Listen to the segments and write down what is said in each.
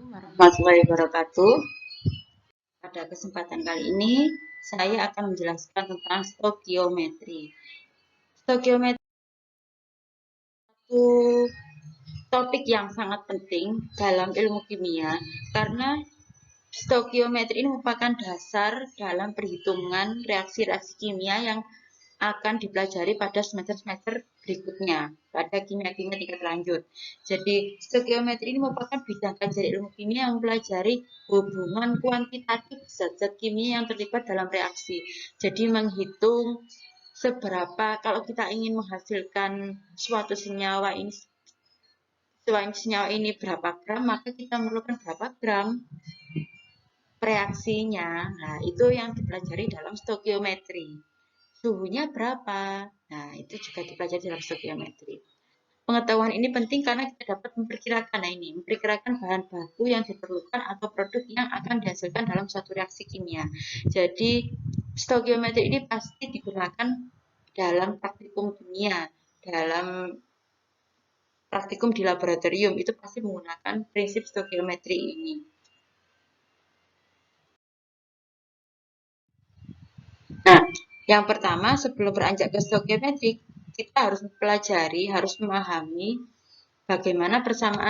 Warahmatullahi wabarakatuh. Pada kesempatan kali ini, saya akan menjelaskan tentang stokiometri. Stokiometri itu topik yang sangat penting dalam ilmu kimia karena stokiometri ini merupakan dasar dalam perhitungan reaksi-reaksi kimia yang akan dipelajari pada semester-semester berikutnya pada kimia-kimia tingkat lanjut. Jadi, stokiometri ini merupakan bidang kajian ilmu kimia yang mempelajari hubungan kuantitatif zat-zat kimia yang terlibat dalam reaksi. Jadi, menghitung seberapa kalau kita ingin menghasilkan suatu senyawa ini berapa gram, maka kita memerlukan berapa gram reaksinya. Nah, itu yang dipelajari dalam stokiometri. Suhunya berapa? Nah, itu juga dipelajari dalam stokiometri. Pengetahuan ini penting karena kita dapat memperkirakan bahan baku yang diperlukan atau produk yang akan dihasilkan dalam suatu reaksi kimia. Jadi, stokiometri ini pasti digunakan dalam praktikum kimia, dalam praktikum di laboratorium, itu pasti menggunakan prinsip stokiometri ini. Nah, yang pertama sebelum beranjak ke stokiometri, kita harus mempelajari, harus memahami bagaimana persamaan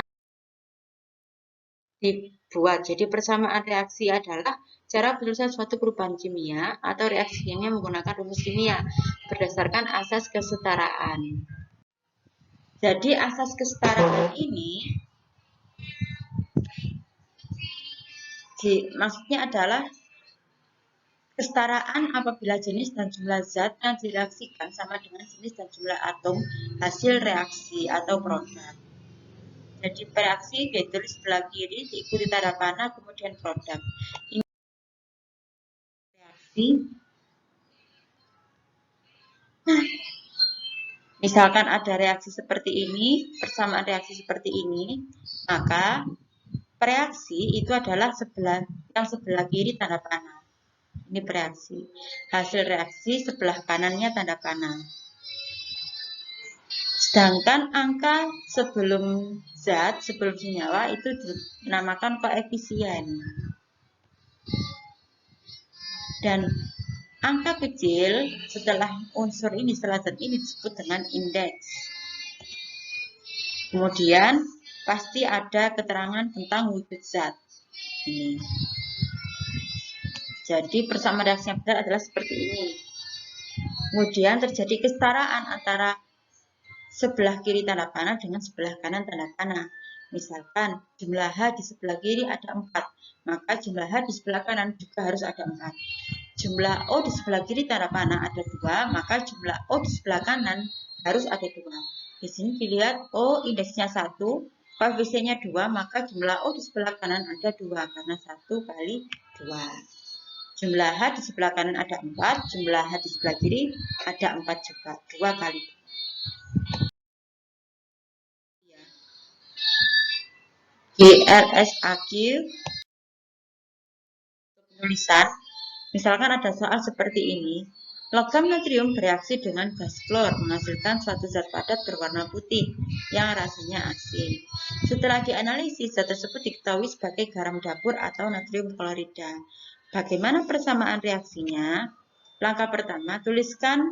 dibuat. Jadi persamaan reaksi adalah cara penulisan suatu perubahan kimia atau reaksi kimia menggunakan rumus kimia berdasarkan asas kesetaraan. Jadi asas kesetaraan ini maksudnya adalah kesetaraan apabila jenis dan jumlah zat yang direaksikan sama dengan jenis dan jumlah atom hasil reaksi atau produk. Jadi reaksi ditulis sebelah kiri, diikuti tanda panah, kemudian produk. Ini reaksi. Nah, misalkan ada reaksi seperti ini, persamaan reaksi seperti ini, maka reaksi itu adalah yang sebelah kiri tanda panah. Ini bereaksi. Hasil reaksi sebelah kanannya tanda panah. Sedangkan angka sebelum zat, sebelum senyawa itu dinamakan koefisien. Dan angka kecil setelah unsur ini, setelah zat ini disebut dengan indeks. Kemudian pasti ada keterangan tentang wujud zat. Ini. Jadi persamaan reaksi yang benar adalah seperti ini. Kemudian terjadi kesetaraan antara sebelah kiri tanda panah dengan sebelah kanan tanda panah. Misalkan jumlah H di sebelah kiri ada 4, maka jumlah H di sebelah kanan juga harus ada 4. Jumlah O di sebelah kiri tanda panah ada 2, maka jumlah O di sebelah kanan harus ada 2. Di sini dilihat O indeksnya 1, koefisiennya 2, maka jumlah O di sebelah kanan ada 2, karena 1 kali 2. Jumlah H di sebelah kanan ada 4, jumlah H di sebelah kiri ada 4 juga, 2 kali 2. GLSAQ penulisan, misalkan ada soal seperti ini, logam natrium bereaksi dengan gas klor menghasilkan suatu zat padat berwarna putih yang rasanya asin. Setelah dianalisis, zat tersebut diketahui sebagai garam dapur atau natrium klorida. Bagaimana persamaan reaksinya? Langkah pertama, tuliskan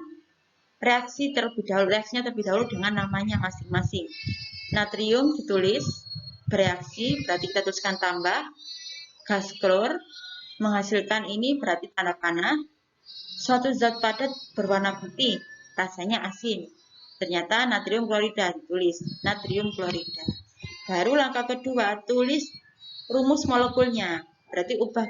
reaksinya terlebih dahulu dengan namanya masing-masing. Natrium ditulis bereaksi, berarti kita tuliskan tambah. Gas klor menghasilkan ini berarti tanda panah. Suatu zat padat berwarna putih, rasanya asin. Ternyata natrium klorida, ditulis natrium klorida. Baru langkah kedua, tulis rumus molekulnya. Berarti ubah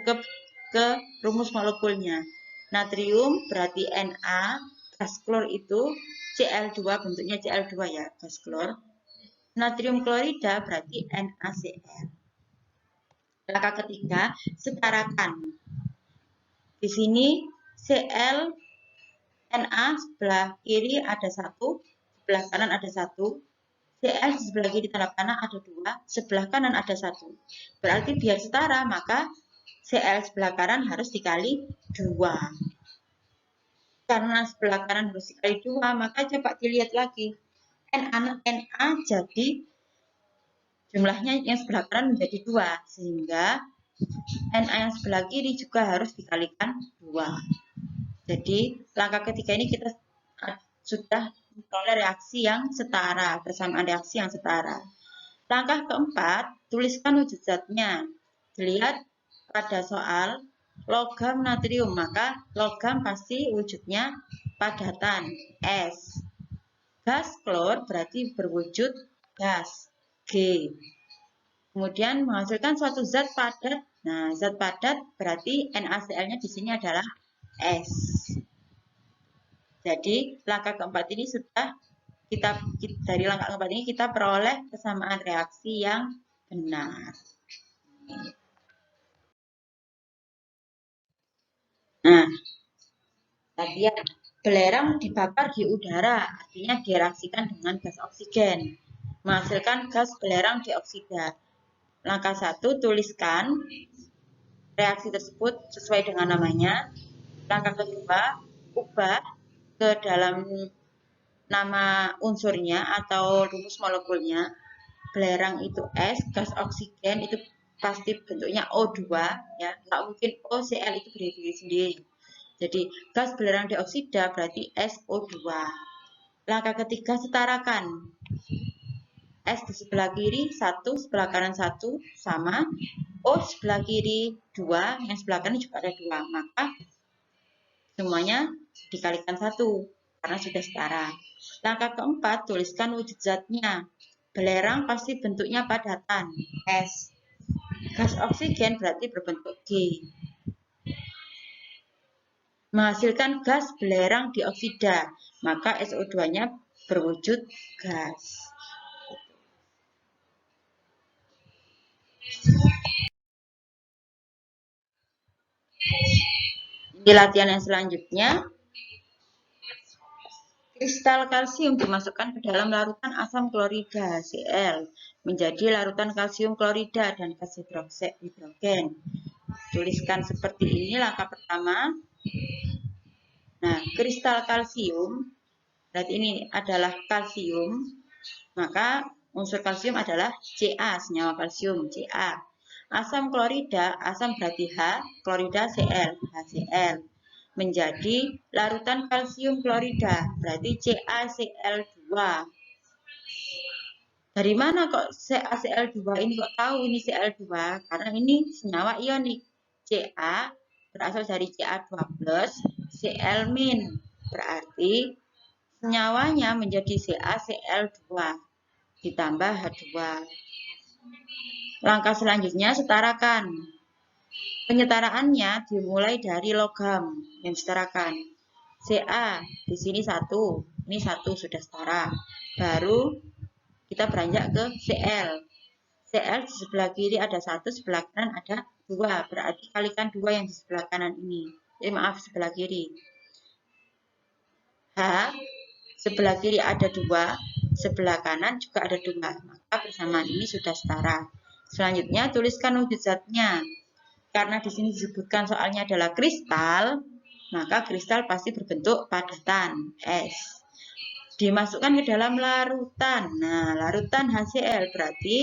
ke rumus molekulnya. Natrium berarti Na, gas klor itu Cl2, bentuknya Cl2 ya, gas klor. Natrium klorida berarti NaCl. Langkah ketiga, setarakan. Di sini Cl Na sebelah kiri ada 1, sebelah kanan ada 1. Cl di sebelah kiri tanda panah ada 2, sebelah kanan ada 1. Berarti biar setara, maka Cl sebelah kanan harus dikali 2. Karena sebelah kanan harus dikali 2, maka coba dilihat lagi. Na jadi jumlahnya yang sebelah kanan menjadi 2, sehingga Na yang sebelah kiri juga harus dikalikan 2. Jadi langkah ketiga ini kita sudah memperoleh reaksi yang setara, persamaan reaksi yang setara. Langkah keempat, tuliskan wujud zatnya. Dilihat pada soal logam natrium, maka logam pasti wujudnya padatan, S. Gas klor berarti berwujud gas, G. Kemudian menghasilkan suatu zat padat. Nah, zat padat berarti NaCl-nya di sini adalah S. Jadi, langkah keempat ini sudah dari langkah keempat ini kita peroleh kesamaan reaksi yang benar. Nah, latihan. Belerang dibakar di udara, artinya direaksikan dengan gas oksigen. Menghasilkan gas belerang dioksida. Langkah 1, tuliskan reaksi tersebut sesuai dengan namanya. Langkah kedua, ubah ke dalam nama unsurnya atau rumus molekulnya. Belerang itu S, gas oksigen itu pasti bentuknya O2, ya. Nggak mungkin OCl itu berdiri sendiri. Jadi gas belerang dioksida berarti SO2. Langkah ketiga, setarakan. S di sebelah kiri 1, sebelah kanan 1 sama. O sebelah kiri 2, yang sebelah kanan juga ada 2. Maka semuanya dikalikan 1 karena sudah setara. Langkah keempat, tuliskan wujud zatnya. Belerang pasti bentuknya padatan, S. Gas oksigen berarti berbentuk G. Menghasilkan gas belerang dioksida, maka SO2-nya berwujud gas. Di latihan yang selanjutnya, kristal kalsium dimasukkan ke dalam larutan asam klorida Cl menjadi larutan kalsium klorida dan gas hidrogen. Tuliskan seperti ini langkah pertama. Nah, kristal kalsium, berarti ini adalah kalsium, maka unsur kalsium adalah Ca, senyawa kalsium, Ca. Asam klorida, asam berarti H, klorida Cl, HCl. Menjadi larutan kalsium klorida, berarti CaCl2. Dari mana kok CaCl2 ini kok tahu ini Cl2? Karena ini senyawa ionik. Ca berasal dari Ca2+, Cl-, berarti senyawanya menjadi CaCl2 ditambah H2. Langkah selanjutnya, setarakan. Penyetaraannya dimulai dari logam yang disetarakan. Ca di sini 1, ini 1 sudah setara. Baru kita beranjak ke Cl. Cl di sebelah kiri ada 1, sebelah kanan ada 2. Berarti kalikan 2 yang di sebelah kanan ini. Maaf, sebelah kiri. H sebelah kiri ada 2, sebelah kanan juga ada 2. Maka persamaan ini sudah setara. Selanjutnya tuliskan wujud zatnya. Karena di sini disebutkan soalnya adalah kristal, maka kristal pasti berbentuk padatan, S. Dimasukkan ke dalam larutan. Nah, larutan HCl berarti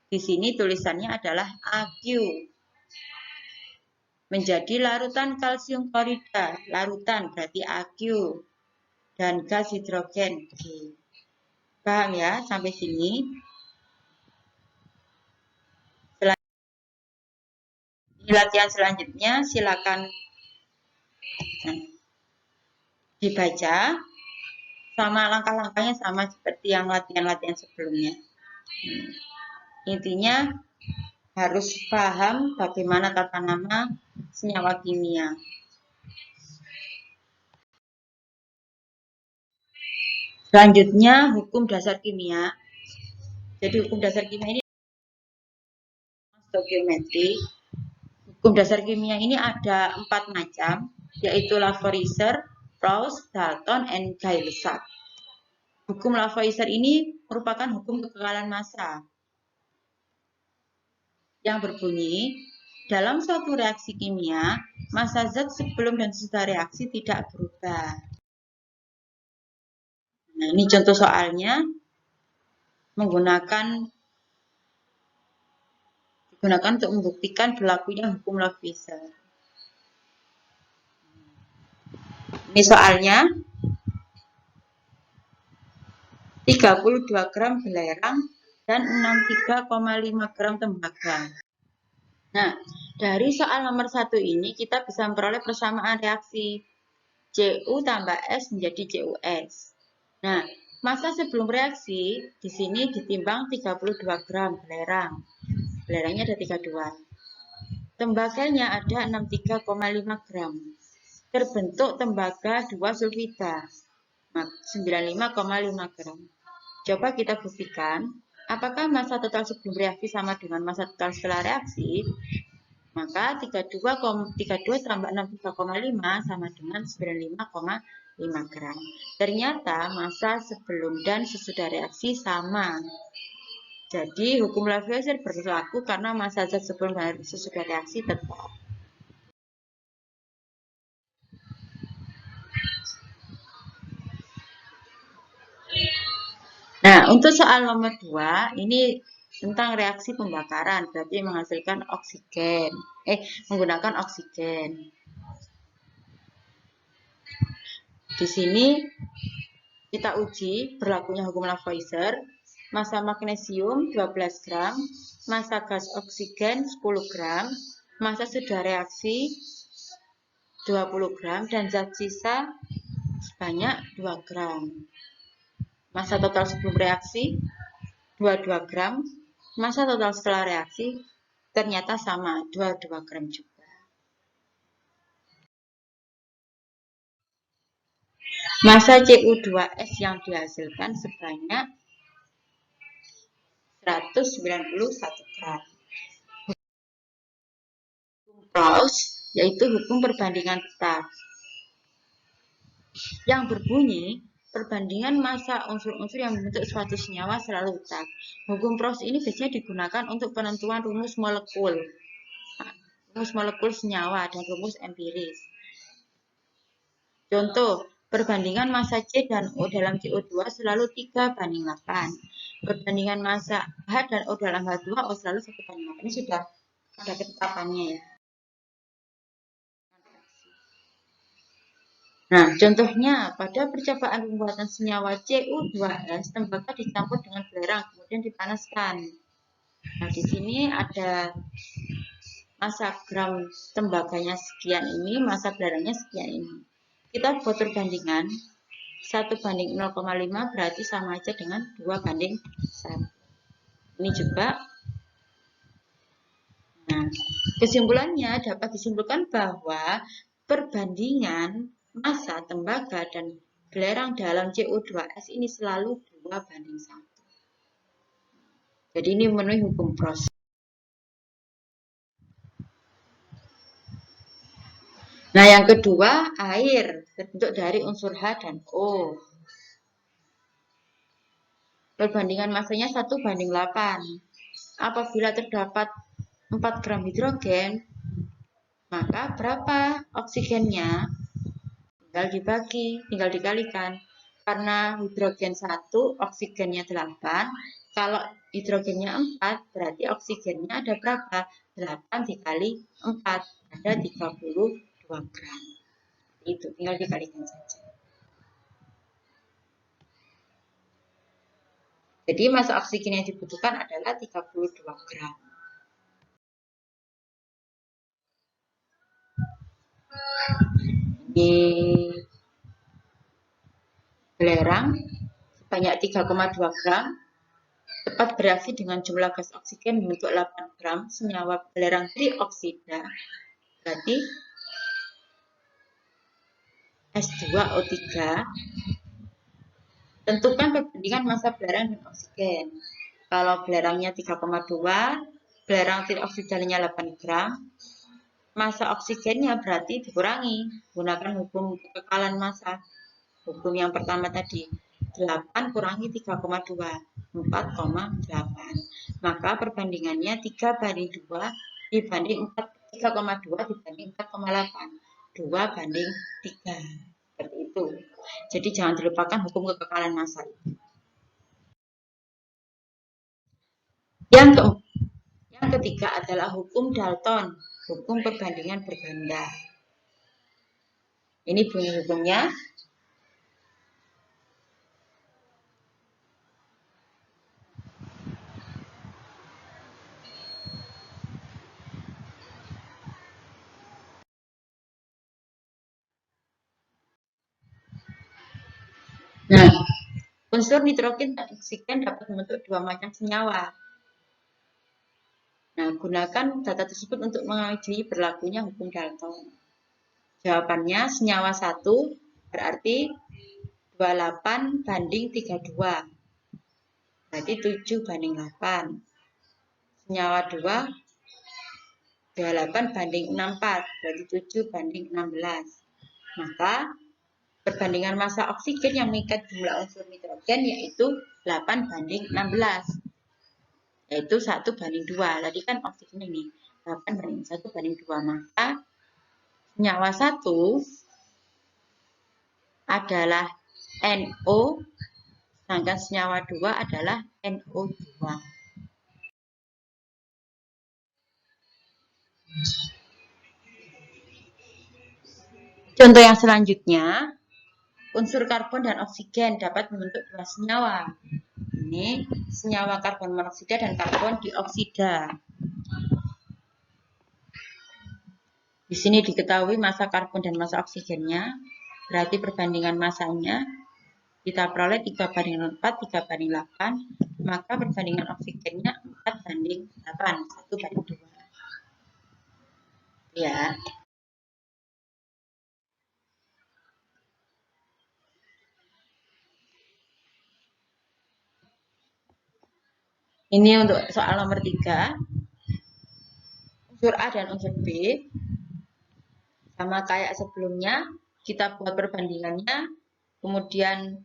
di sini tulisannya adalah Aq. Menjadi larutan kalsium klorida. Larutan berarti Aq. Dan gas hidrogen G. Paham ya sampai sini? Di latihan selanjutnya silakan dibaca, sama langkah-langkahnya sama seperti yang latihan-latihan sebelumnya. Intinya harus paham bagaimana tata nama senyawa kimia. Selanjutnya hukum dasar kimia. Jadi hukum dasar kimia ini stoikiometri. Hukum dasar kimia ini ada 4 macam, yaitu Lavoisier, Proust, Dalton, and Gay-Lussac. Hukum Lavoisier ini merupakan hukum kekekalan massa yang berbunyi, dalam suatu reaksi kimia, massa zat sebelum dan sesudah reaksi tidak berubah. Nah, ini contoh soalnya menggunakan Digunakan untuk membuktikan berlakunya hukum Lavoisier. Ini soalnya 32 gram belerang dan 63,5 gram tembaga. Nah, dari soal nomor 1 ini kita bisa memperoleh persamaan reaksi Cu tambah S menjadi CuS. Nah, massa sebelum reaksi di sini ditimbang 32 gram belerang. Belerangnya ada 32. Tembaganya ada 63,5 gram. Terbentuk tembaga 2 sulfida 95,5 gram. Coba kita buktikan, apakah massa total sebelum reaksi sama dengan massa total setelah reaksi? Maka 32 tambah 63,5 sama dengan 95,5 gram. Ternyata massa sebelum dan sesudah reaksi sama. Jadi hukum Lavoisier berlaku karena massa zat sebelum dan sesudah reaksi tetap. Nah, untuk soal nomor 2, ini tentang reaksi pembakaran, berarti menghasilkan oksigen. Menggunakan oksigen. Di sini kita uji berlakunya hukum Lavoisier. Massa magnesium 12 gram, massa gas oksigen 10 gram, massa sudah reaksi 20 gram, dan zat sisa sebanyak 2 gram. Massa total sebelum reaksi 22 gram, massa total setelah reaksi ternyata sama, 22 gram juga. Massa Cu2S yang dihasilkan sebanyak 191 gram. Hukum Claus yaitu hukum perbandingan tetap yang berbunyi perbandingan massa unsur-unsur yang membentuk suatu senyawa selalu tetap. Hukum Claus ini biasanya digunakan untuk penentuan rumus molekul, senyawa dan rumus empiris. Contoh, perbandingan massa C dan O dalam CO2 selalu 3:8. Perbandingan massa H dan O dalam H2O selalu 1:8. Ini sudah ada ketetapannya ya. Nah, contohnya pada percobaan pembuatan senyawa Cu2S, tembaga dicampur dengan belerang kemudian dipanaskan. Nah, di sini ada massa gram tembaganya sekian ini, massa belerangnya sekian ini. Kita buat perbandingan 1:0,5 berarti sama aja dengan 2:1. Ini juga. Nah, kesimpulannya dapat disimpulkan bahwa perbandingan massa tembaga dan belerang dalam Cu2S ini selalu 2:1. Jadi ini memenuhi hukum Claus. Nah, yang kedua, air terbentuk dari unsur H dan O. Perbandingan massanya 1:8. Apabila terdapat 4 gram hidrogen, maka berapa oksigennya? Tinggal dikalikan. Karena hidrogen 1, oksigennya 8. Kalau hidrogennya 4, berarti oksigennya ada berapa? 8 dikali 4, ada 32 gram. Itu, tinggal dikalikan saja. Jadi massa oksigen yang dibutuhkan adalah 32 gram. Di belerang sebanyak 3,2 gram tepat bereaksi dengan jumlah gas oksigen membentuk 8 gram senyawa belerang trioksida, berarti S2O3. Tentukan perbandingan massa belerang dan oksigen. Kalau belerangnya 3,2, belerang trioksidanya 8 gram, massa oksigennya berarti dikurangi. Gunakan hukum kekekalan massa. Hukum yang pertama tadi, 8 kurangi 3,2, 4,8. Maka perbandingannya 3:2 dibanding 3,2 dibanding 4,8. 2:3. Seperti itu. Jadi jangan dilupakan hukum kekekalan massa itu. Yang ketiga adalah hukum Dalton, hukum perbandingan berganda. Ini bunyi hukumnya. Nah, unsur nitrogen dan oksigen dapat membentuk dua macam senyawa. Nah, gunakan data tersebut untuk menguji berlakunya hukum Dalton. Jawabannya senyawa 1 berarti 28 banding 32. Berarti 7 banding 8. Senyawa 2 28 banding 64. Berarti 7 banding 16. Maka perbandingan massa oksigen yang mengikat jumlah unsur nitrogen yaitu 8 banding 16. Yaitu 1 banding 2. Tadi kan oksigen ini 8 banding 1 banding 2. Maka senyawa 1 adalah NO, sedangkan senyawa 2 adalah NO2. Contoh yang selanjutnya, unsur karbon dan oksigen dapat membentuk dua senyawa. Ini senyawa karbon monoksida dan karbon dioksida. Di sini diketahui massa karbon dan massa oksigennya, berarti perbandingan massanya kita peroleh 3 banding 4, 3 banding 8, maka perbandingan oksigennya 4 banding 8, 1 banding 2. Ya. Ini untuk soal nomor 3. Unsur A dan unsur B. Sama kayak sebelumnya, kita buat perbandingannya. Kemudian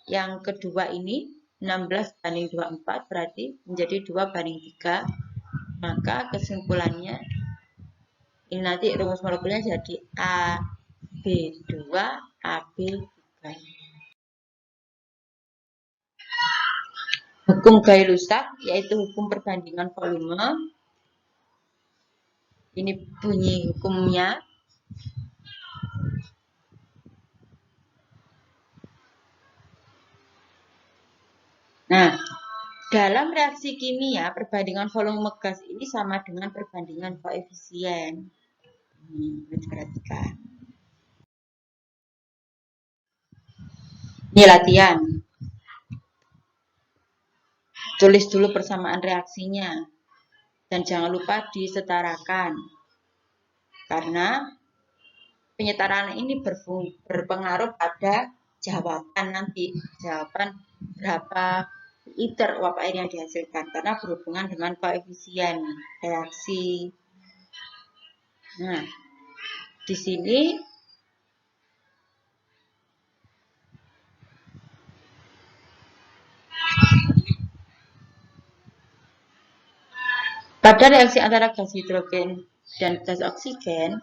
yang kedua ini 16 banding 24 berarti menjadi 2 banding 3. Maka kesimpulannya ini nanti rumus molekulnya jadi AB2 AB3. Hukum Gay-Lussac yaitu hukum perbandingan volume. Ini bunyi hukumnya. Nah, dalam reaksi kimia, perbandingan volume gas ini sama dengan perbandingan koefisien. Perhatikan. Ini latihan. Tulis dulu persamaan reaksinya. Dan jangan lupa disetarakan. Karena penyetaraan ini berpengaruh pada jawaban nanti. Jawaban berapa liter uap air yang dihasilkan. Karena berhubungan dengan koefisien reaksi. Nah, di sini pada reaksi antara gas hidrogen dan gas oksigen,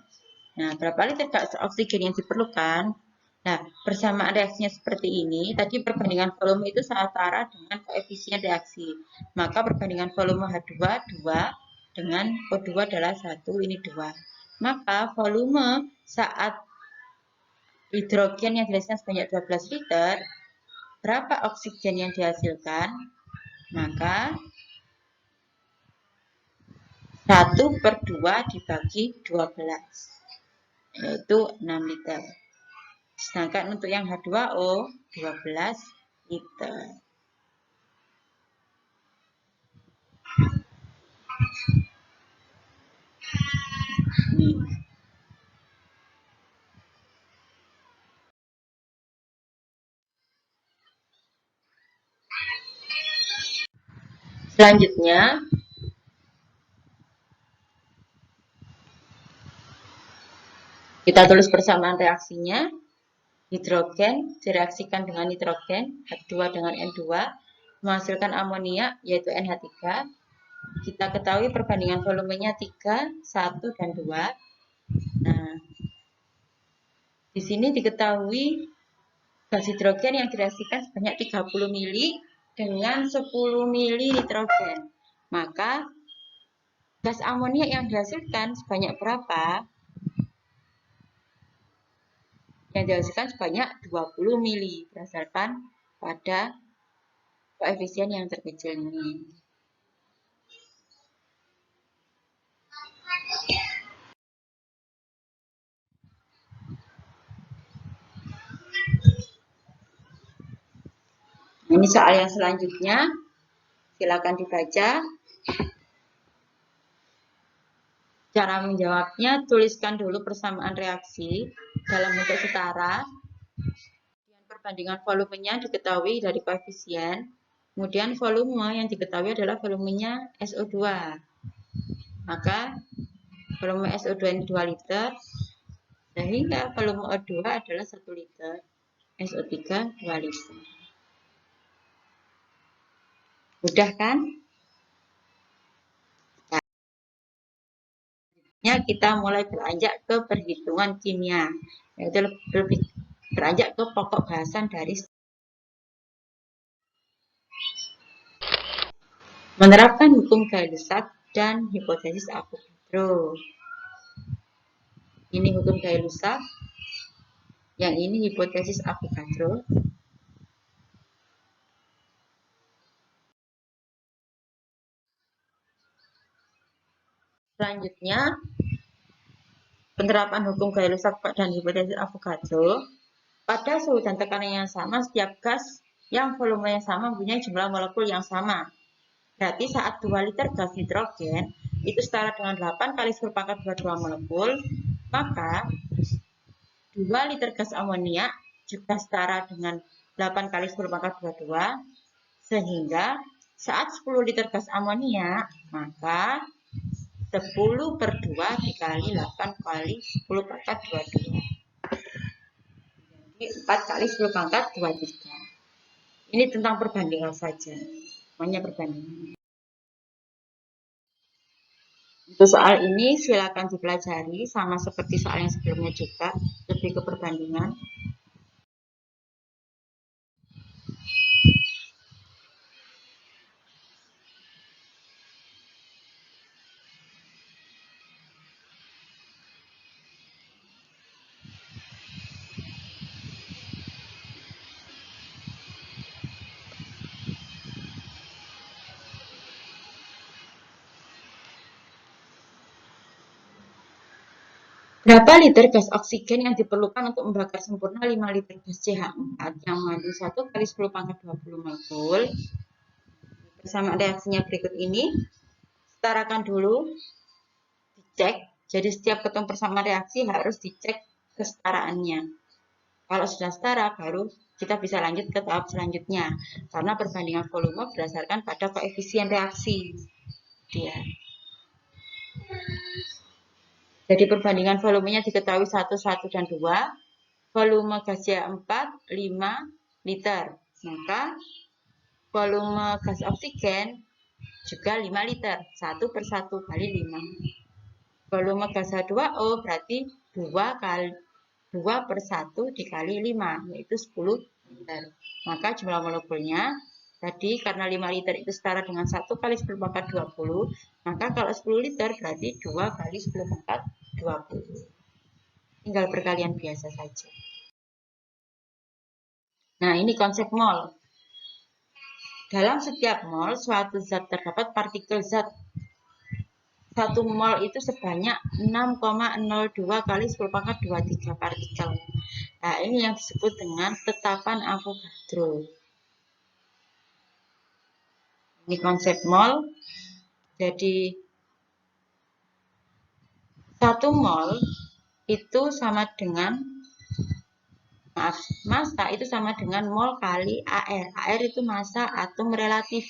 nah berapa liter gas oksigen yang diperlukan? Nah, persamaan reaksinya seperti ini. Tadi perbandingan volume itu setara dengan koefisien reaksi. Maka perbandingan volume H2 2 dengan O2 adalah 1, ini 2. Maka volume saat hidrogen yang dihasilkan sebanyak 12 liter, berapa oksigen yang dihasilkan? Maka 1/2 dibagi 12, yaitu 6 liter. Sedangkan untuk yang H2O, 12 liter. Selanjutnya, kita tulis persamaan reaksinya. Hidrogen direaksikan dengan nitrogen, H2 dengan N2, menghasilkan amonia, yaitu NH3. Kita ketahui perbandingan volumenya 3, 1, dan 2. Nah, di sini diketahui gas hidrogen yang direaksikan sebanyak 30 mili dengan 10 mili nitrogen. Maka Gas amonia yang dihasilkan sebanyak berapa? Yang dihasilkan sebanyak 20 mili berdasarkan pada koefisien yang terkecil ini. Ini soal yang selanjutnya, silakan dibaca. Cara menjawabnya, tuliskan dulu persamaan reaksi dalam bentuk setara. Kemudian perbandingan volumenya diketahui dari koefisien. Kemudian volume yang diketahui adalah volumenya SO2. Maka volume SO2 ini 2 liter, sehingga volume O2 adalah 1 liter, SO3 2 liter. Mudah kan? Kita mulai beranjak ke perhitungan kimia, yaitu lebih beranjak ke pokok bahasan dari menerapkan hukum Gay-Lussac dan hipotesis Avogadro. Ini hukum Gay-Lussac, yang ini hipotesis Avogadro. Selanjutnya, penerapan hukum Gay-Lussac dan hipotesis Avogadro. Pada suhu dan tekanan yang sama, setiap gas yang volumenya sama mempunyai jumlah molekul yang sama. Berarti saat 2 liter gas nitrogen itu setara dengan 8 kali 10 pangkat 22 molekul, maka 2 liter gas amonia juga setara dengan 8 kali 10 pangkat 22, sehingga saat 10 liter gas amonia, maka 10 per 2 dikali 8 kali 10 pangkat 22. Jadi 4 kali 10 pangkat 23. Ini tentang perbandingan saja. Namanya perbandingan. Untuk soal ini silakan dipelajari, sama seperti soal yang sebelumnya juga, lebih ke perbandingan. Berapa liter gas oksigen yang diperlukan untuk membakar sempurna 5 liter gas CH4 yang mengandung 1 kali 10 pangkat 20 molekul? Persamaan reaksinya berikut ini. Setarakan dulu, dicek. Jadi setiap ketemu persamaan reaksi harus dicek kesetaraannya. Kalau sudah setara, baru kita bisa lanjut ke tahap selanjutnya. Karena perbandingan volume berdasarkan pada koefisien reaksi. Dia. Jadi perbandingan volumenya diketahui 1, 1, dan 2. Volume gas CH4 5 liter. Maka volume gas oksigen juga 5 liter. 1 per 1 kali 5. Volume gas H2O berarti 2 per 1 dikali 5, yaitu 10 liter. Maka jumlah molekulnya tadi karena 5 liter itu setara dengan 1 kali 10 pangkat 20, maka kalau 10 liter berarti 2 kali 10 pangkat 20. Tinggal perkalian biasa saja. Nah, ini konsep mol. Dalam setiap mol, suatu zat terdapat partikel zat. 1 mol itu sebanyak 6,02 kali 10 pangkat 23 partikel. Nah, ini yang disebut dengan tetapan Avogadro. Ini konsep mol. Jadi 1 mol itu sama dengan massa itu sama dengan mol kali AR. AR itu massa atom relatif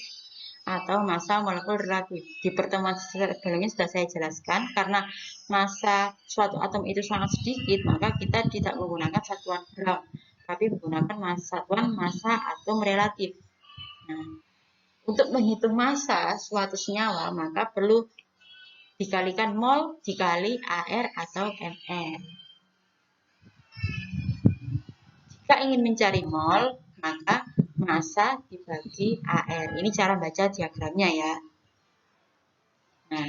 atau massa molekul relatif. Di pertemuan sebelumnya sudah saya jelaskan, karena massa suatu atom itu sangat sedikit, maka kita tidak menggunakan satuan gram, tapi menggunakan satuan massa atom relatif. Nah, untuk menghitung massa suatu senyawa, maka perlu dikalikan mol dikali AR atau MR. Jika ingin mencari mol, maka massa dibagi AR. Ini cara baca diagramnya ya. Nah,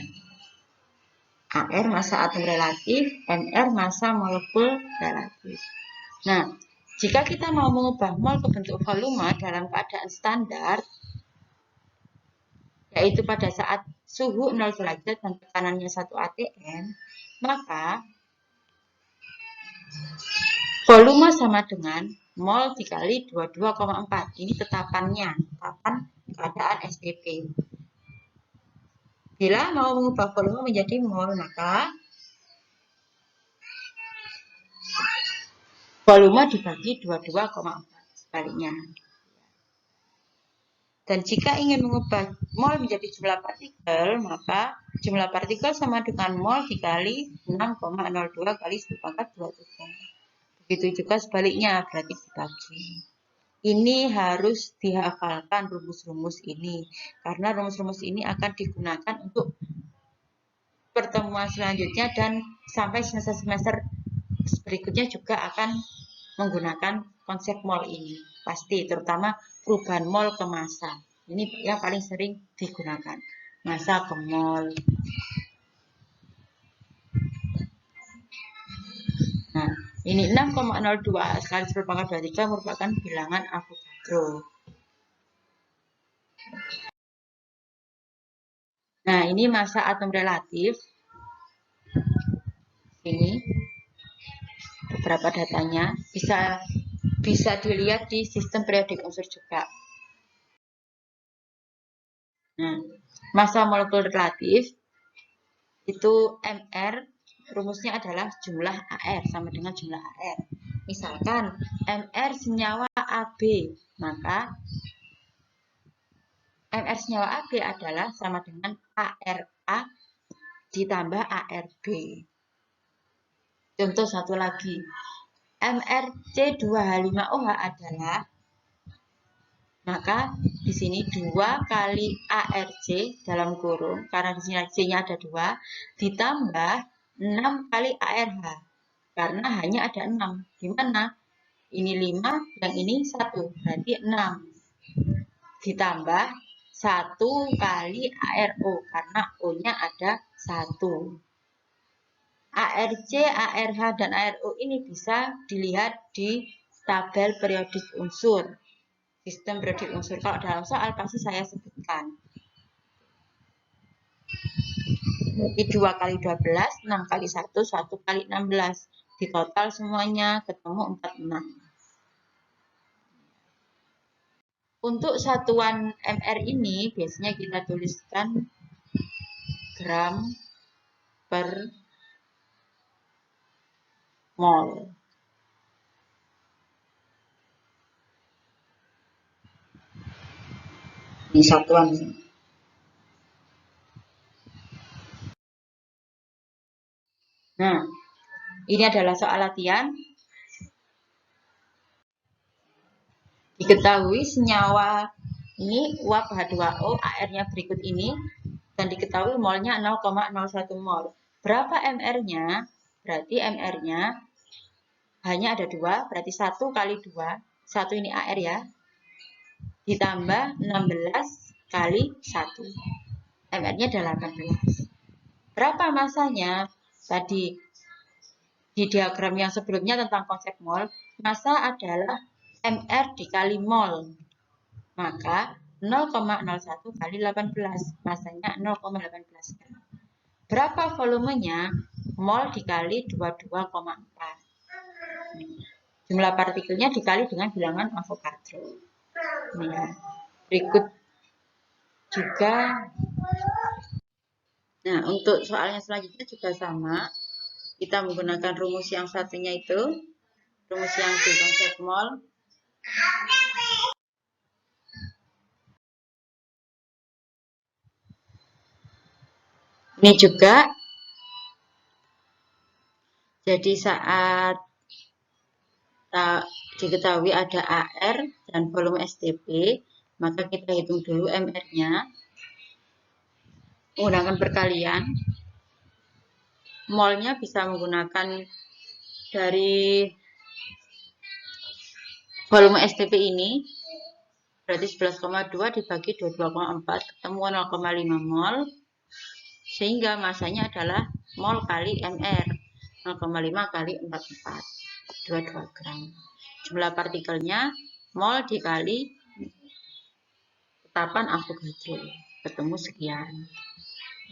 AR massa atom relatif, MR massa molekul relatif. Nah, jika kita mau mengubah mol ke bentuk volume dalam keadaan standar, yaitu pada saat suhu 0 derajat dan tekanannya 1 atm, maka volume sama dengan mol dikali 22,4. Ini tetapan keadaan STP. Bila mau mengubah volume menjadi mol, maka volume dibagi 22,4. Sebaliknya. Dan jika ingin mengubah mol menjadi jumlah partikel, maka jumlah partikel sama dengan mol dikali 6,02 kali 10⁻²⁵. Begitu juga sebaliknya, berarti dibagi. Ini harus dihafalkan rumus-rumus ini, karena rumus-rumus ini akan digunakan untuk pertemuan selanjutnya dan sampai semester-semester berikutnya juga akan menggunakan konsep mol ini. Pasti, terutama perubahan mol ke massa. Ini yang paling sering digunakan. Massa ke mol. Nah, ini 6,02 kali 10⁻23 merupakan bilangan Avogadro. Nah, ini massa atom relatif. Ini beberapa datanya bisa dilihat di sistem periodik unsur juga. Nah, massa molekul relatif itu MR, rumusnya adalah jumlah AR sama dengan jumlah AR. Misalkan MR senyawa AB, maka MR senyawa AB adalah sama dengan ARA ditambah ARB. Contoh satu lagi, MrC2H5OH adalah, maka di sini 2 kali ARC dalam kurung, karena di sini C-nya ada 2, ditambah 6 kali ARH, karena hanya ada 6. Di mana? Ini 5, yang ini 1, berarti 6. Ditambah 1 kali ARO, karena O-nya ada 1. ARC, ARH, dan ARO ini bisa dilihat di tabel periodik unsur. Sistem periodik unsur. Kalau dalam soal pasti saya sebutkan. Jadi 2 kali 12, 6 kali 1, 1 kali 16. Di total semuanya ketemu 46. Untuk satuan MR ini biasanya kita tuliskan gram per mol. Ini satuan. Nah, ini adalah soal latihan. Diketahui senyawa ini uap H2O, AR-nya berikut ini, dan diketahui molnya 0,01 mol. Berapa MR-nya? Berarti MR-nya hanya ada 2, berarti 1 kali 2, 1 ini AR ya, ditambah 16 kali 1. MR-nya adalah 18. Berapa masanya? Tadi di diagram yang sebelumnya tentang konsep mol, massa adalah MR dikali mol. Maka 0,01 kali 18, masanya 0,18 kali. Berapa volumenya? Mol dikali 22,4. Jumlah partikelnya dikali dengan bilangan Avogadro. Nah, berikut juga. Nah, untuk soalnya selanjutnya juga sama. Kita menggunakan rumus yang satunya itu, rumus yang di konsep mol. Ini juga, jadi saat diketahui ada AR dan volume STP, maka kita hitung dulu MR-nya. Menggunakan perkalian, molnya bisa menggunakan dari volume STP ini, berarti 11,2 dibagi 22,4, ketemu 0,5 mol, sehingga masanya adalah mol kali Mr. 0,5 kali 44, 22 gram. Jumlah partikelnya mol dikali tetapan Avogadro, ketemu sekian.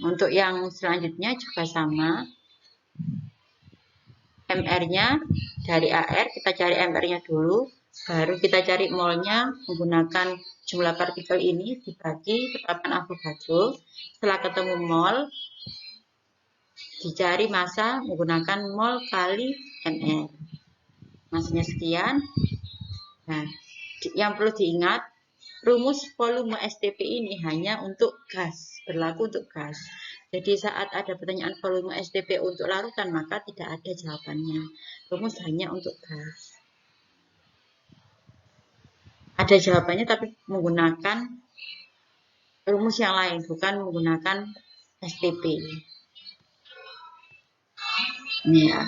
Untuk yang selanjutnya juga sama. MR-nya dari AR, kita cari MR-nya dulu, baru kita cari molnya menggunakan jumlah partikel ini dibagi tetapan Avogadro. Setelah ketemu mol, dicari massa menggunakan mol kali MR. Massanya sekian. Nah, yang perlu diingat, rumus volume STP ini hanya untuk gas, berlaku untuk gas. Jadi saat ada pertanyaan volume STP untuk larutan, maka tidak ada jawabannya. Rumus hanya untuk gas. Ada jawabannya tapi menggunakan rumus yang lain, bukan menggunakan STP. Ini ya.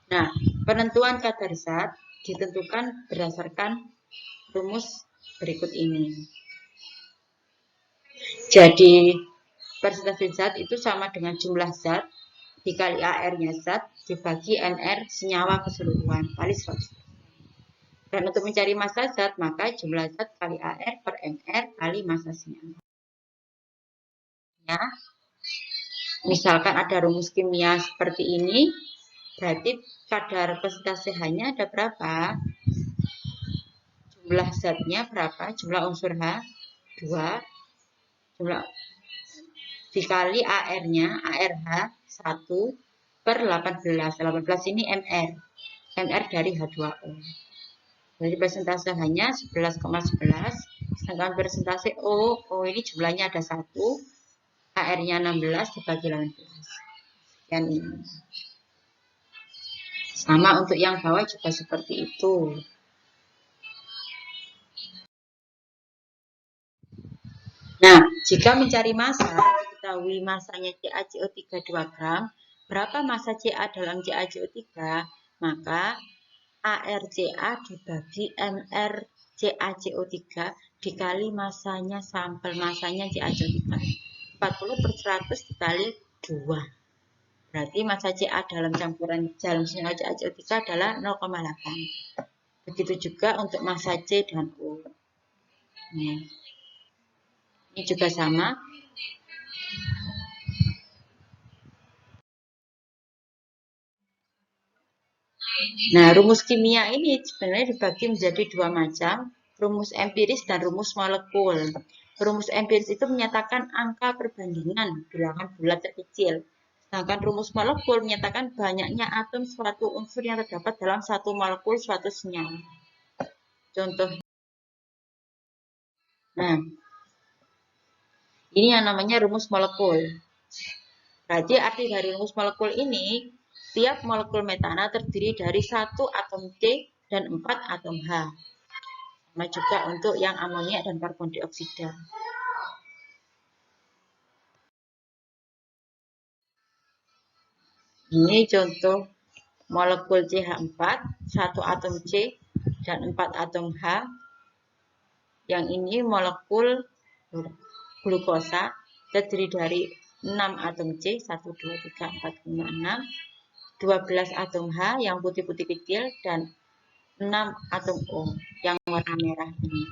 Nah, penentuan kadar zat ditentukan berdasarkan rumus berikut ini. Jadi, persentase zat itu sama dengan jumlah zat dikali AR-nya zat dibagi NR senyawa keseluruhan kali 100. Dan untuk mencari massa zat, maka jumlah zat kali AR per NR kali massa senyawa. Ya. Misalkan ada rumus kimia seperti ini, berarti kadar persentase H-nya ada berapa? Jumlah zatnya berapa? Jumlah unsur H 2, jumlah dikali AR-nya, ARH 1 per 18. 18 ini MR. MR dari H2O. Jadi persentase H-nya 11,11. Sedangkan persentase O ini jumlahnya ada 1. AR-nya 16 dibagi 18. Dan ini. Sama untuk yang bawah juga seperti itu. Nah, jika mencari massa, diketahui massanya CaCO3 2 gram, berapa massa Ca dalam CaCO3, maka ArCa dibagi MrCaCO3 dikali massanya sampel massanya CaCO3. 40/100 dikali 2. Berarti massa Ca dalam campuran dalam senyawa CaCO3 adalah 0,8. Begitu juga untuk massa C dan O. Nah, ini juga sama. Nah, rumus kimia ini sebenarnya dibagi menjadi dua macam, rumus empiris dan rumus molekul. Rumus empiris itu menyatakan angka perbandingan bilangan bulat terkecil. Sedangkan rumus molekul menyatakan banyaknya atom suatu unsur yang terdapat dalam satu molekul suatu senyawa. Contoh. Nah, ini yang namanya rumus molekul. Berarti arti dari rumus molekul ini, tiap molekul metana terdiri dari 1 atom C dan 4 atom H. Sama juga untuk yang amonia dan karbon dioksida. Ini contoh molekul CH4, 1 atom C dan 4 atom H. Yang ini molekul glukosa terdiri dari 6 atom C, 1, 2, 3, 4, 5, 6. 12 atom H yang putih-putih kecil dan 6 atom O yang warna merah ini.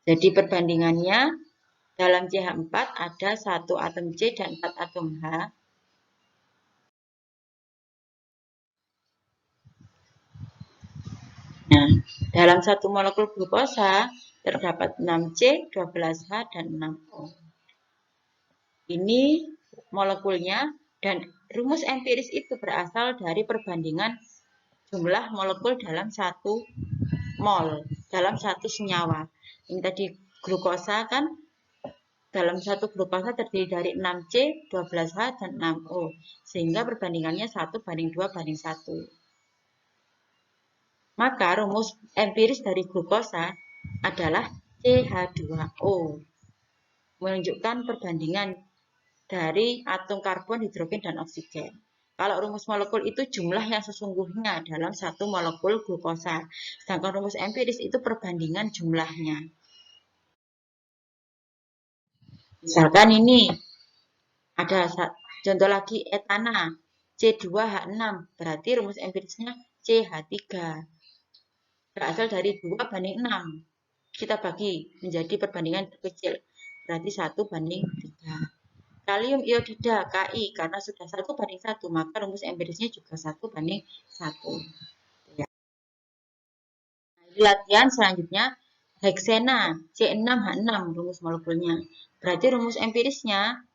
Jadi perbandingannya dalam CH4 ada 1 atom C dan 4 atom H. Nah, dalam satu molekul glukosa terdapat 6C, 12H, dan 6O. Ini molekulnya dan rumus empiris itu berasal dari perbandingan jumlah molekul dalam satu mol, dalam satu senyawa. Ini tadi glukosa kan, dalam satu glukosa terdiri dari 6C, 12H, dan 6O. Sehingga perbandingannya 1:2:1. Maka rumus empiris dari glukosa adalah CH2O. Menunjukkan perbandingan dari atom karbon, hidrogen, dan oksigen. Kalau rumus molekul itu jumlah yang sesungguhnya dalam satu molekul glukosa. Sedangkan rumus empiris itu perbandingan jumlahnya. Misalkan ini ada contoh lagi etana C2H6, berarti rumus empirisnya CH3. Berasal dari 2 banding 6. Kita bagi menjadi perbandingan terkecil, berarti 1 banding 3. Kalium iodida Ki, karena sudah 1 banding 1, maka rumus empirisnya juga 1 banding 1. Ya. Nah, latihan selanjutnya, heksena C6H6 rumus molekulnya. Berarti rumus empirisnya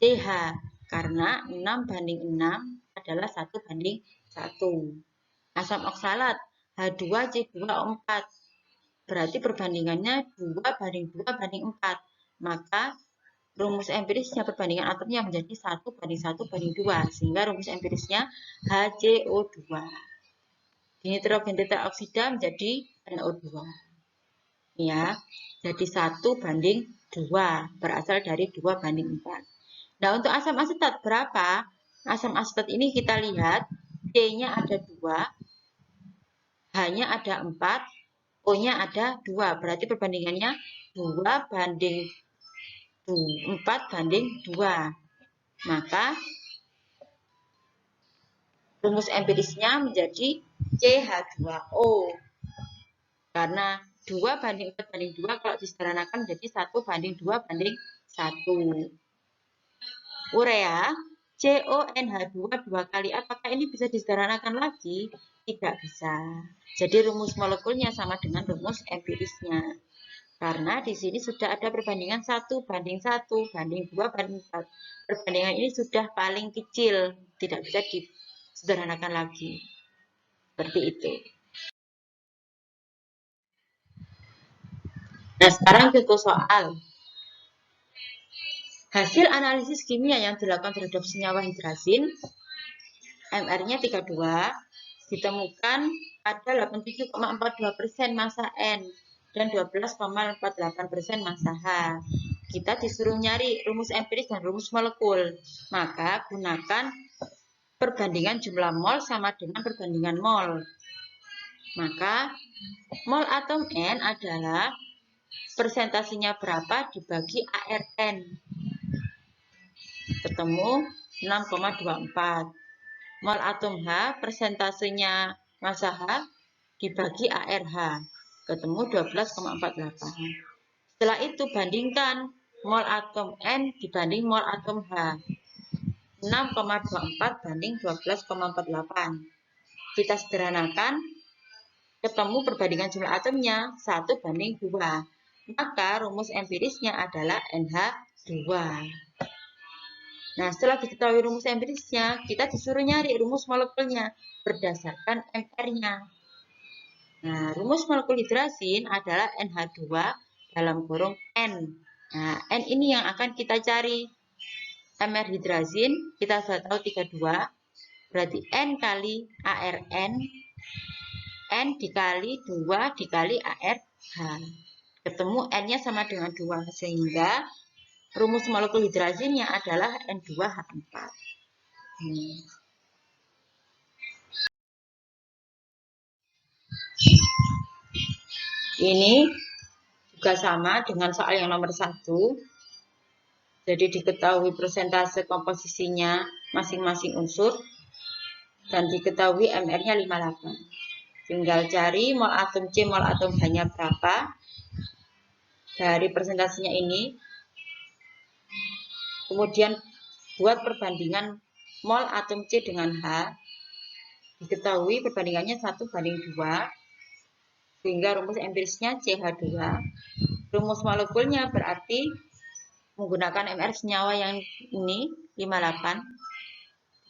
CH, karena 6 banding 6 adalah 1 banding 1. Asam oksalat H2C2O4, berarti perbandingannya 2 banding 2 banding 4. Maka rumus empirisnya perbandingan atomnya menjadi 1 banding 1 banding 2. Sehingga rumus empirisnya HCO2. Dinitrogen tetraoksida menjadi NO2. Ya, jadi 1 banding 2. Berasal dari 2 banding 4. Nah, untuk asam asetat berapa? Asam asetat ini kita lihat, C-nya ada 2, H-nya ada 4, O-nya ada 2. Berarti perbandingannya 2 banding 4 banding 2. Maka rumus empirisnya menjadi CH2O. Karena 2 banding 4 banding 2 kalau disederhanakan menjadi 1 banding 2 banding 1. Urea CONH2 2 kali. Apakah ini bisa disederhanakan lagi? Tidak bisa. Jadi rumus molekulnya sama dengan rumus empirisnya. Karena di sini sudah ada perbandingan 1 banding 1 banding 2 banding 4. Perbandingan ini sudah paling kecil, tidak bisa disederhanakan lagi. Seperti itu. Nah, sekarang contoh soal. Hasil analisis kimia yang dilakukan terhadap senyawa hidrazin, MR-nya 32, ditemukan ada 87,42% massa N dan 12,48% massa H. Kita disuruh nyari rumus empiris dan rumus molekul. Maka gunakan perbandingan jumlah mol sama dengan perbandingan mol. Maka mol atom N adalah persentasenya berapa dibagi ARN. Ketemu 6,24. Mol atom H persentasenya massa H dibagi ARH. Ketemu 12,48. Setelah itu bandingkan mol atom N dibanding mol atom H. 6,24 banding 12,48. Kita sederhanakan, ketemu perbandingan jumlah atomnya 1 banding 2. Maka rumus empirisnya adalah NH2. Nah, setelah diketahui rumus empirisnya, kita disuruh nyari rumus molekulnya berdasarkan MR-nya. Nah, rumus molekul hidrazin adalah NH2 dalam kurung N. Nah, N ini yang akan kita cari. MR hidrazin, kita sudah tahu 32, berarti N kali ARN, N dikali 2 dikali ARH. Ketemu N-nya sama dengan 2, sehingga rumus molekul hidrazinnya adalah N2H4. Ini juga sama dengan soal yang nomor 1. Jadi diketahui persentase komposisinya masing-masing unsur dan diketahui MR-nya 58. Tinggal cari mol atom C, mol atom H-nya berapa. Dari presentasinya ini, kemudian buat perbandingan mol atom C dengan H, diketahui perbandingannya 1 banding 2, sehingga rumus empirisnya CH2. Rumus molekulnya berarti menggunakan MR senyawa yang ini, 58,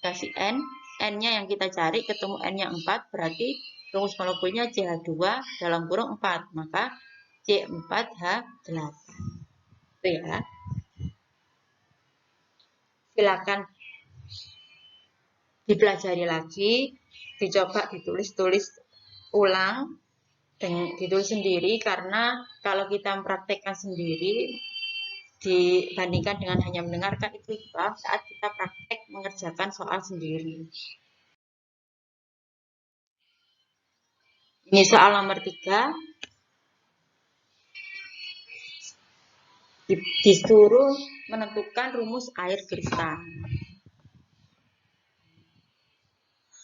kasih N, N-nya yang kita cari, ketemu N-nya 4, berarti rumus molekulnya CH2 dalam kurung 4, maka C4H8. Itu ya. Silakan dipelajari lagi, dicoba ditulis-tulis ulang, dan ditulis sendiri, karena kalau kita mempraktekkan sendiri, dibandingkan dengan hanya mendengarkan itu paham saat kita praktek mengerjakan soal sendiri. Ini soal nomor 3. Disuruh menentukan rumus air kristal.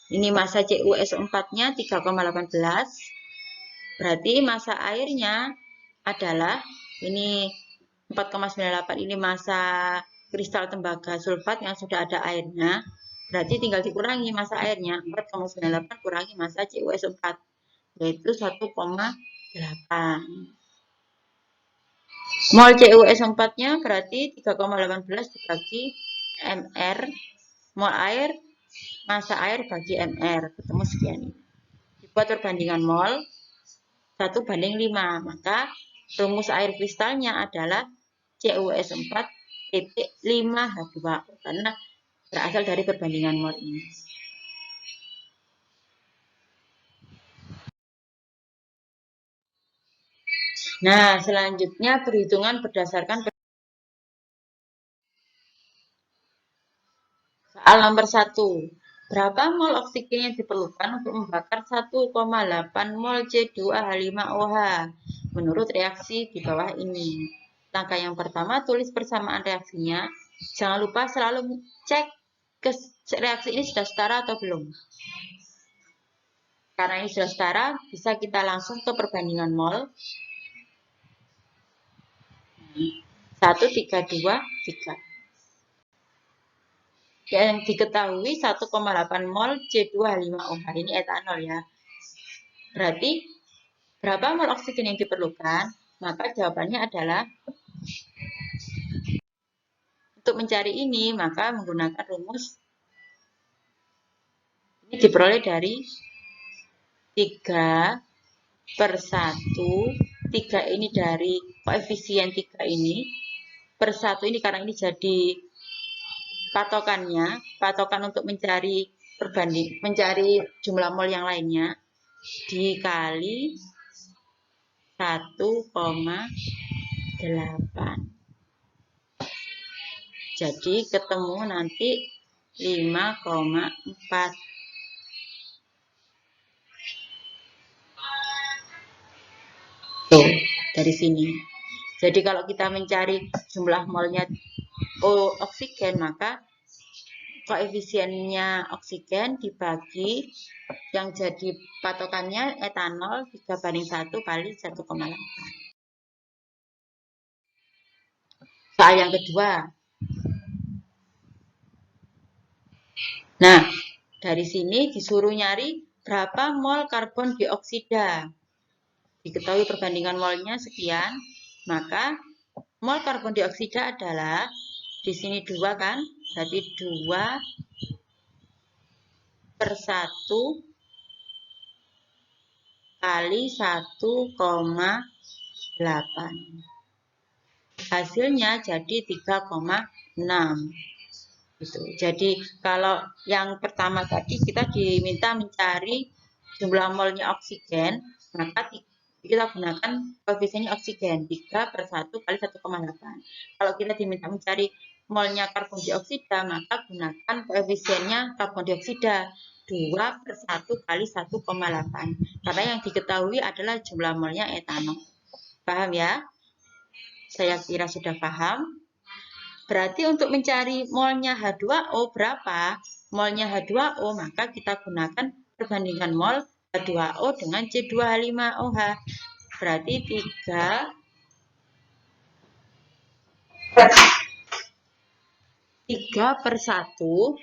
Ini massa CuSO4-nya 3,18. Berarti massa airnya adalah ini 4,98. Ini massa kristal tembaga sulfat yang sudah ada airnya. Berarti tinggal dikurangi massa airnya. 4,98 kurangi massa CuSO4, yaitu 1,8. Mol CuSO4-nya berarti 3,18 dibagi mR. Mol air, massa air bagi mR, ketemu sekian ini. Dibuat perbandingan mol 1:5, maka rumus air kristalnya adalah CuS4,5H2O karena berasal dari perbandingan mol ini. Nah, selanjutnya perhitungan berdasarkan soal nomor 1. Berapa mol oksigen yang diperlukan untuk membakar 1,8 mol C2H5OH menurut reaksi di bawah ini? Langkah yang pertama, tulis persamaan reaksinya. Jangan lupa selalu cek ke reaksi ini sudah setara atau belum. Karena ini sudah setara, bisa kita langsung ke perbandingan mol. 1, 3, 2, 3. Yang diketahui 1,8 mol C2H5OH, ini etanol ya. Berarti berapa mol oksigen yang diperlukan? Maka jawabannya adalah untuk mencari ini, maka menggunakan rumus ini diperoleh dari 3/1. 3 ini dari koefisien 3 ini per 1 ini, karena ini jadi patokannya, patokan untuk mencari mencari jumlah mol yang lainnya, dikali 1,8. Jadi ketemu nanti 5,4. Tuh, dari sini. Jadi kalau kita mencari jumlah molnya oksigen, maka koefisiennya oksigen dibagi yang jadi patokannya etanol 3/1 kali 1,8. Soal yang kedua. Nah, dari sini disuruh nyari berapa mol karbon dioksida. Diketahui perbandingan molnya sekian, maka mol karbon dioksida adalah di sini 2 kan, berarti 2/1 kali 1,8. Hasilnya jadi 3,6. Gitu. Jadi kalau yang pertama tadi kita diminta mencari jumlah molnya oksigen, maka kita gunakan koefisiennya oksigen 3/1 kali 1,8. Kalau kita diminta mencari molnya karbon dioksida, maka gunakan koefisiennya karbon dioksida 2/1 kali 1,8. Karena yang diketahui adalah jumlah molnya etanol. Paham ya? Saya kira sudah paham. Berarti untuk mencari molnya H2O berapa? Molnya H2O, maka kita gunakan perbandingan mol H2O dengan C2H5OH. Berarti 3/1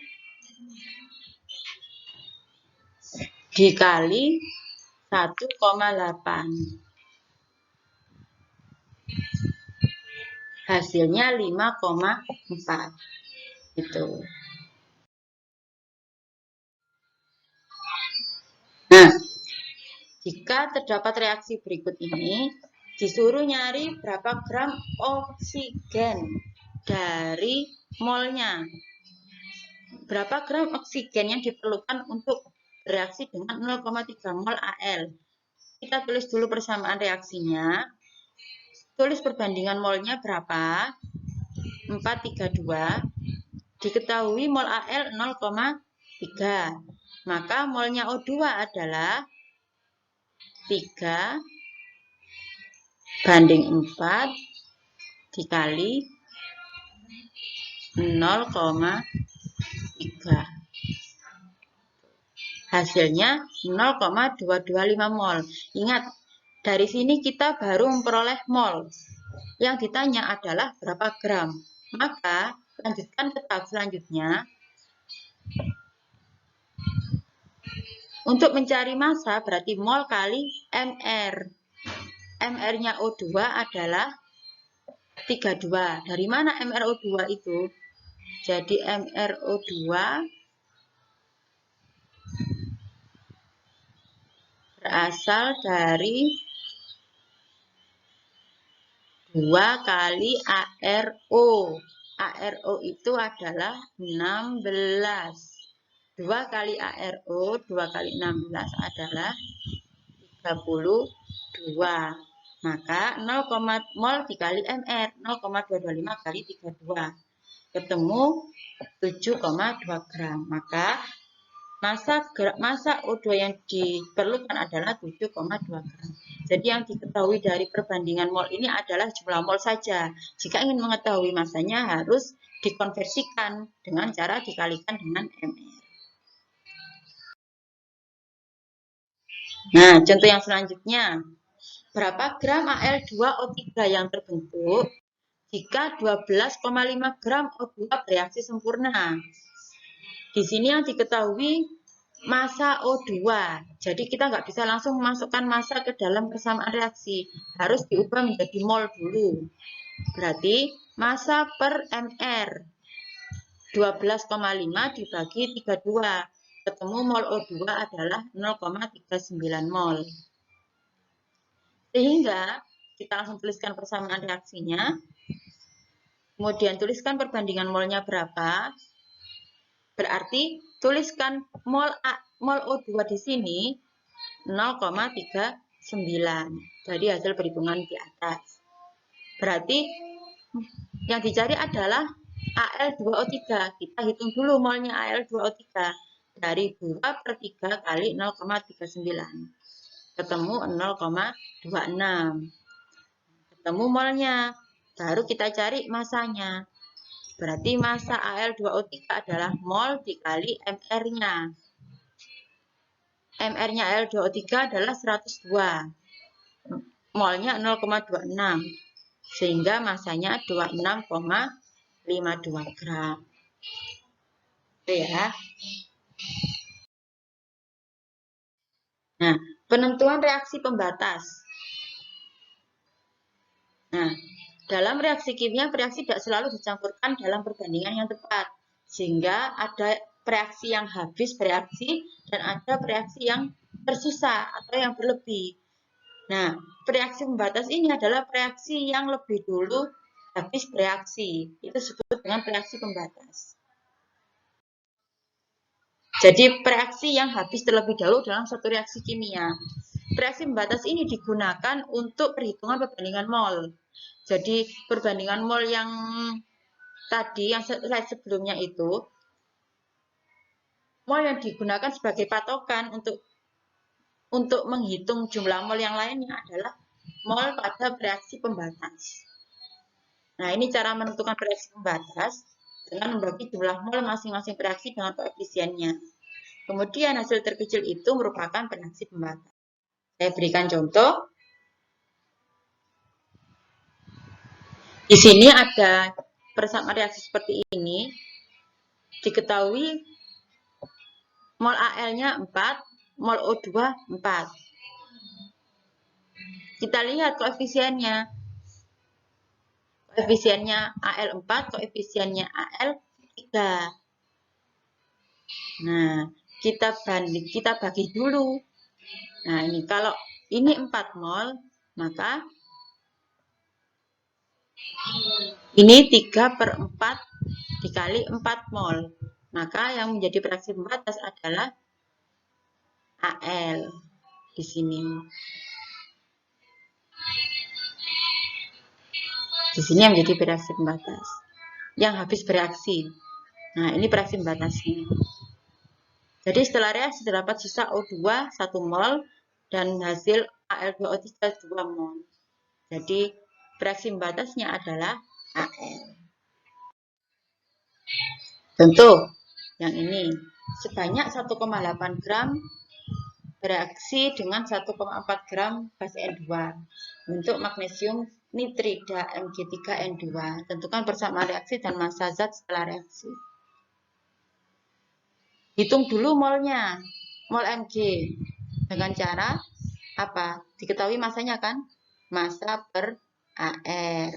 dikali 1,8. Hasilnya 5,4. Gitu. Nah, jika terdapat reaksi berikut ini, disuruh nyari berapa gram oksigen dari molnya. Berapa gram oksigen yang diperlukan untuk bereaksi dengan 0,3 mol Al. Kita tulis dulu persamaan reaksinya. Tulis perbandingan molnya berapa. 432, diketahui mol Al 0,3. Maka molnya O2 adalah 3 banding 4 dikali 0,3. Hasilnya 0,225 mol. Ingat, dari sini kita baru memperoleh mol. Yang ditanya adalah berapa gram. Maka, lanjutkan ke tahap selanjutnya. Untuk mencari massa berarti mol kali MR. MR-nya O2 adalah 32. Dari mana MrO2 itu? Jadi MrO2 berasal dari 2 kali ARO. ARO itu adalah 16. 2 kali ARO, 2 kali 16 adalah 32. Maka 0, mol dikali MR, 0,225 kali 32. Ketemu 7,2 gram. Maka massa O2 yang diperlukan adalah 7,2 gram. Jadi yang diketahui dari perbandingan mol ini adalah jumlah mol saja. Jika ingin mengetahui massanya harus dikonversikan dengan cara dikalikan dengan MR. Nah, contoh yang selanjutnya. Berapa gram Al2O3 yang terbentuk jika 12,5 gram O2 bereaksi sempurna? Di sini yang diketahui massa O2. Jadi kita nggak bisa langsung memasukkan massa ke dalam persamaan reaksi. Harus diubah menjadi mol dulu. Berarti massa per MR 12,5 dibagi 32. Ketemu mol O2 adalah 0,39 mol. Sehingga kita langsung tuliskan persamaan reaksinya. Kemudian tuliskan perbandingan molnya berapa. Berarti tuliskan mol O2 di sini 0,39 dari hasil perhitungan di atas. Berarti yang dicari adalah Al2O3. Kita hitung dulu molnya Al2O3 dari 2 per 3 kali 0,39. Ketemu 0,26. Ketemu molnya. Baru kita cari massanya. Berarti massa Al2O3 adalah mol dikali MR-nya. MR-nya Al2O3 adalah 102. Molnya 0,26. Sehingga massanya 26,52 gram. Itu ya. Nah, penentuan reaksi pembatas. Nah, dalam reaksi kimia, reaksi tidak selalu dicampurkan dalam perbandingan yang tepat. Sehingga ada reaksi yang habis bereaksi dan ada reaksi yang tersisa atau yang berlebih. Nah, reaksi pembatas ini adalah reaksi yang lebih dulu habis bereaksi. Itu disebut dengan reaksi pembatas. Jadi, reaksi yang habis terlebih dahulu dalam satu reaksi kimia. Reaksi pembatas ini digunakan untuk perhitungan perbandingan mol. Jadi, perbandingan mol yang tadi, yang slide sebelumnya itu, mol yang digunakan sebagai patokan untuk menghitung jumlah mol yang lainnya adalah mol pada reaksi pembatas. Nah, ini cara menentukan reaksi pembatas dengan membagi jumlah mol masing-masing reaksi dengan koefisiennya. Kemudian hasil terkecil itu merupakan reaksi pembatas. Saya berikan contoh. Di sini ada persamaan reaksi seperti ini. Diketahui mol Al-nya 4, mol O2 4. Kita lihat koefisiennya. Koefisiennya Al 4, koefisiennya Al 3. Nah, kita bagi dulu. Nah, ini kalau ini 4 mol, maka ini 3 per 4 dikali 4 mol. Maka yang menjadi reaksi pembatas adalah Al di sini. Di sini yang menjadi reaksi pembatas. yang habis bereaksi. Nah, ini bereaksi pembatasnya. Jadi setelah reaksi terdapat sisa O2 1 mol dan hasil Al2O3 2 mol. Jadi bereaksi pembatasnya adalah Al. Tentu yang ini sebanyak 1,8 gram bereaksi dengan 1,4 gram gas N2 untuk magnesium nitrida Mg3N2. Tentukan persamaan reaksi dan massa zat setelah reaksi. Hitung dulu molnya, mol Mg. Dengan cara apa? Diketahui masanya kan? Massa per AR.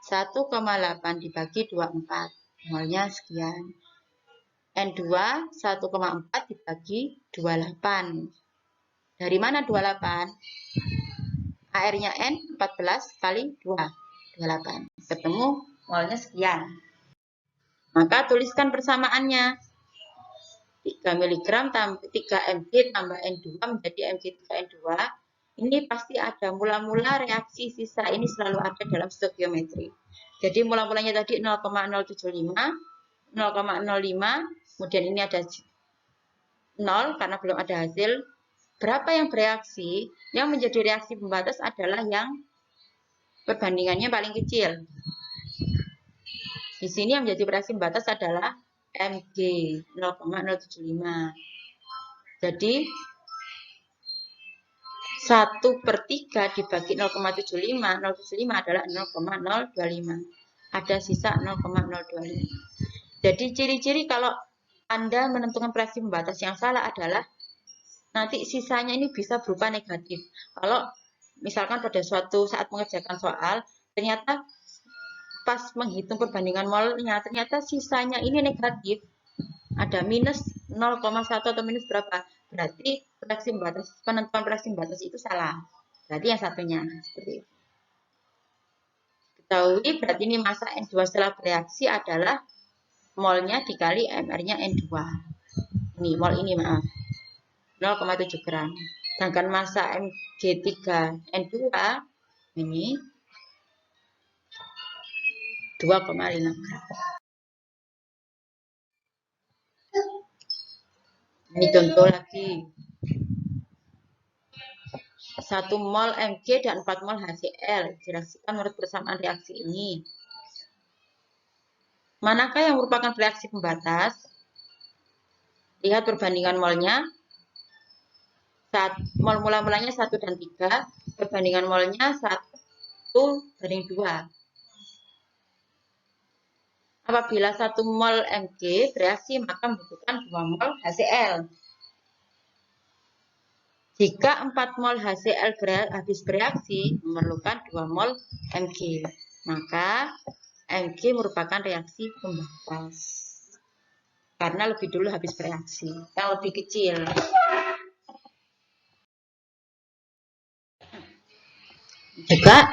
1,8 dibagi 24. Molnya sekian. N2 1,4 dibagi 28. Dari mana 28? AR-nya N 14 kali 2. 28. Ketemu molnya sekian. Maka tuliskan persamaannya. 3 mg tambah 3 Mg tambah N2 menjadi Mg3N2. Ini pasti ada mula-mula reaksi sisa ini selalu ada dalam stoikiometri. Jadi mula-mulanya tadi 0,075, 0,05, kemudian ini ada 0 karena belum ada hasil. Berapa yang bereaksi? Yang menjadi reaksi pembatas adalah yang perbandingannya paling kecil. Di sini yang menjadi reaksi pembatas adalah Mg 0,075. Jadi 1/3 dibagi 0,75, 0,75 adalah 0,025. Ada sisa 0,025. Jadi ciri-ciri kalau Anda menentukan reaksi pembatas yang salah adalah nanti sisanya ini bisa berupa negatif. Kalau misalkan pada suatu saat mengerjakan soal, ternyata pas menghitung perbandingan molnya, ternyata sisanya ini negatif. Ada minus 0,1 atau minus berapa. Berarti reaksi pembatas, penentuan reaksi pembatas itu salah. Berarti yang satunya. Seperti itu. Ketahui berarti ini massa N2 setelah bereaksi adalah molnya dikali MR-nya N2. Ini mol ini maaf. 0,7 gram. Sedangkan massa Mg3N2 ini 2,5 gram. Ini contoh lagi. 1 mol Mg dan 4 mol HCl direaksikan menurut persamaan reaksi ini. Manakah yang merupakan reaksi pembatas? Lihat perbandingan molnya. Mol mula-mulanya 1 dan 3, perbandingan molnya 1/2. Apabila 1 mol Mg bereaksi, maka membutuhkan 2 mol HCl. Jika 4 mol HCl habis bereaksi, memerlukan 2 mol Mg. Maka Mg merupakan reaksi pembatas. Karena lebih dulu habis bereaksi. Yang lebih kecil. Juga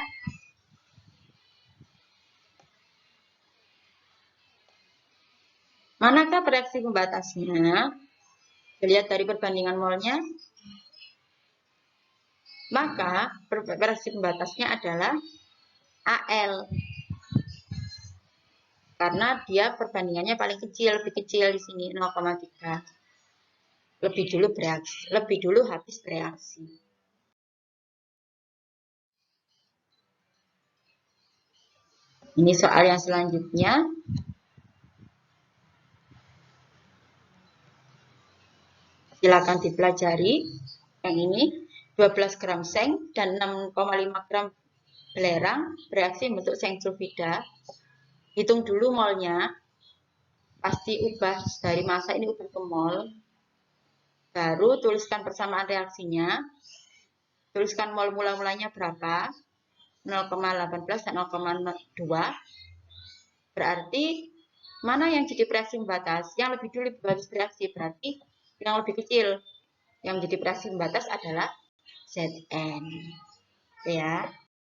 manakah reaksi pembatasnya? Dilihat dari perbandingan molnya. Maka reaksi pembatasnya adalah Al. Karena dia perbandingannya paling kecil, lebih kecil di sini 0,3. Lebih dulu bereaksi, lebih dulu habis bereaksi. Ini soal yang selanjutnya. Silakan dipelajari. Yang ini 12 gram seng dan 6,5 gram belerang bereaksi membentuk seng sulfida. Hitung dulu molnya. Pasti ubah dari massa ini ubah ke mol. Baru tuliskan persamaan reaksinya. Tuliskan mol mula-mulanya berapa. 0,18 dan 0,2. Berarti mana yang jadi reaksi pembatas? Yang lebih dulu habis bereaksi berarti yang lebih kecil. Yang menjadi reaksi pembatas adalah Zn. Ya.